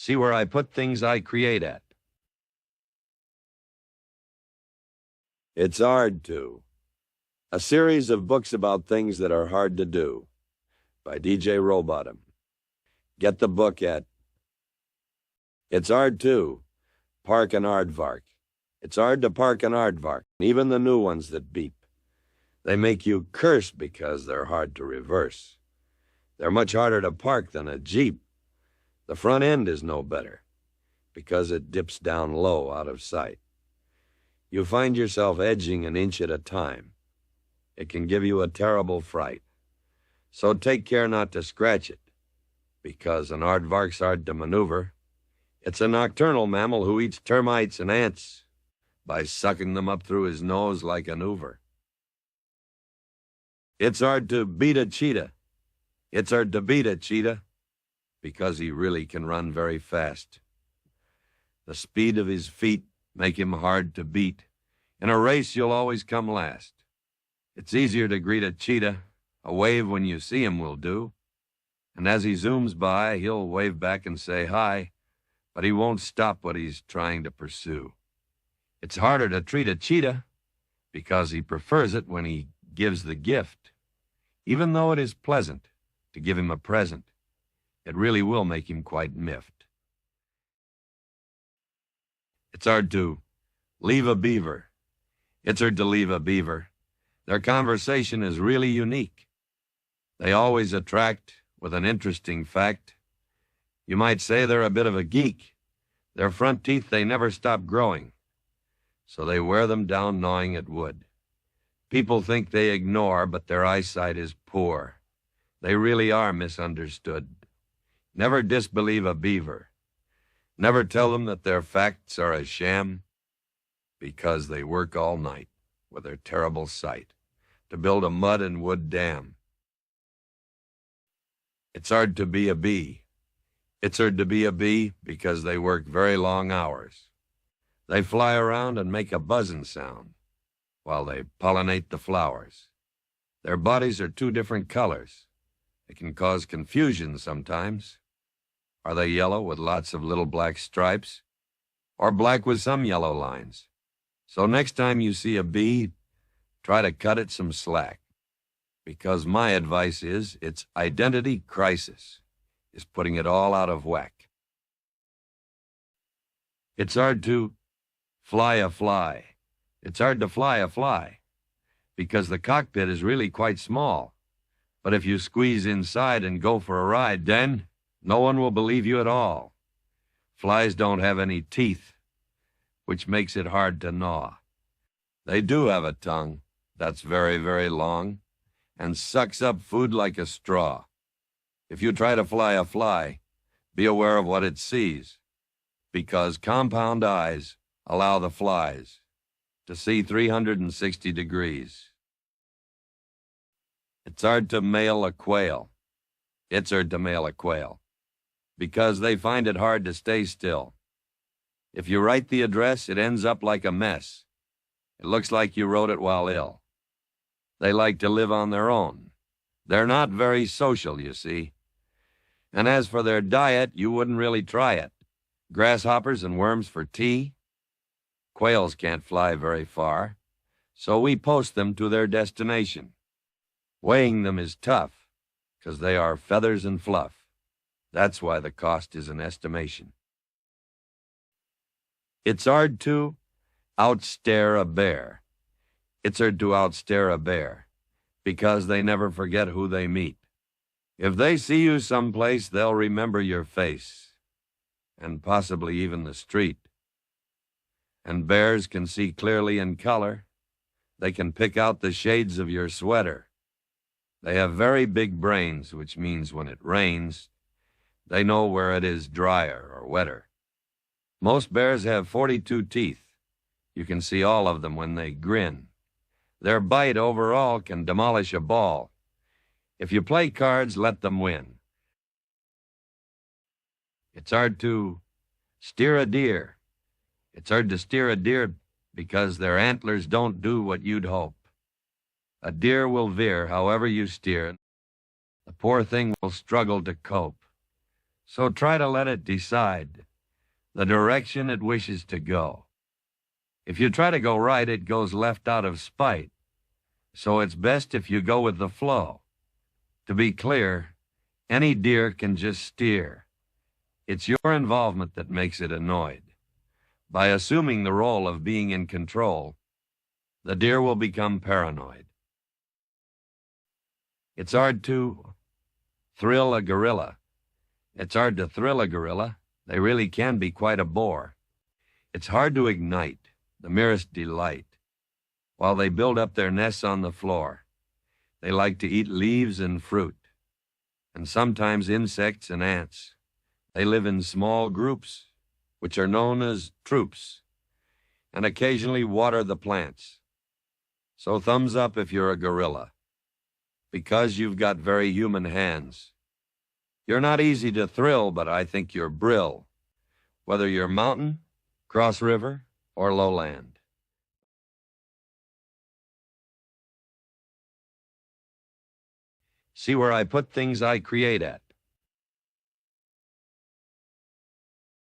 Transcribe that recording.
See where I put things I create at. It's Hard To. A series of books about things that are hard to do. By DJ Rowbotham. Get the book at It's Hard To. Park an aardvark. It's hard to park an aardvark, even the new ones that beep. They make you curse because they're hard to reverse. They're much harder to park than a Jeep. The front end is no better because it dips down low out of sight. You find yourself edging an inch at a time. It can give you a terrible fright. So take care not to scratch it, because an aardvark's hard to maneuver. It's a nocturnal mammal who eats termites and ants by sucking them up through his nose like an Hoover. It's hard to beat a cheetah. It's hard to beat a cheetah because he really can run very fast. The speed of his feet make him hard to beat. In a race, you'll always come last. It's easier to greet a cheetah. A wave when you see him will do. And as he zooms by, he'll wave back and say hi, but he won't stop what he's trying to pursue. It's harder to treat a cheetah because he prefers it when he gives the gift. Even though it is pleasant to give him a present, it really will make him quite miffed. It's hard to leave a beaver. It's hard to leave a beaver. Their conversation is really unique. They always attract with an interesting fact. You might say they're a bit of a geek. Their front teeth, they never stop growing, so they wear them down gnawing at wood. People think they ignore, but their eyesight is poor. They really are misunderstood. Never disbelieve a beaver. Never tell them that their facts are a sham, because they work all night with their terrible sight to build a mud and wood dam. It's hard to be a bee. It's hard to be a bee because they work very long hours. They fly around and make a buzzing sound while they pollinate the flowers. Their bodies are two different colors. It can cause confusion sometimes. Are they yellow with lots of little black stripes, or black with some yellow lines? So next time you see a bee, try to cut it some slack, because my advice is its identity crisis is putting it all out of whack. It's hard to fly a fly. It's hard to fly a fly because the cockpit is really quite small. But if you squeeze inside and go for a ride, then no one will believe you at all. Flies don't have any teeth, which makes it hard to gnaw. They do have a tongue that's very, very long and sucks up food like a straw. If you try to fly a fly, be aware of what it sees, because compound eyes allow the flies to see 360 degrees. It's hard to mail a quail. It's hard to mail a quail because they find it hard to stay still. If you write the address, it ends up like a mess. It looks like you wrote it while ill. They like to live on their own. They're not very social, you see. And as for their diet, you wouldn't really try it. Grasshoppers and worms for tea. Quails can't fly very far, so we post them to their destination. Weighing them is tough, 'cause they are feathers and fluff. That's why the cost is an estimation. It's hard to outstare a bear. It's hard to outstare a bear, because they never forget who they meet. If they see you someplace, they'll remember your face, and possibly even the street. And bears can see clearly in color. They can pick out the shades of your sweater. They have very big brains, which means when it rains, they know where it is drier or wetter. Most bears have 42 teeth. You can see all of them when they grin. Their bite overall can demolish a ball. If you play cards, let them win. It's hard to steer a deer. It's hard to steer a deer because their antlers don't do what you'd hope. A deer will veer however you steer. The poor thing will struggle to cope. So try to let it decide the direction it wishes to go. If you try to go right, it goes left out of spite. So it's best if you go with the flow. To be clear, any deer can just steer. It's your involvement that makes it annoyed. By assuming the role of being in control, the deer will become paranoid. It's hard to thrill a gorilla. It's hard to thrill a gorilla. They really can be quite a bore. It's hard to ignite the merest delight while they build up their nests on the floor. They like to eat leaves and fruit, and sometimes insects and ants. They live in small groups, which are known as troops, and occasionally water the plants. So thumbs up if you're a gorilla, because you've got very human hands. You're not easy to thrill, but I think you're brill, whether you're mountain, cross river, or lowland. See where I put things I create at.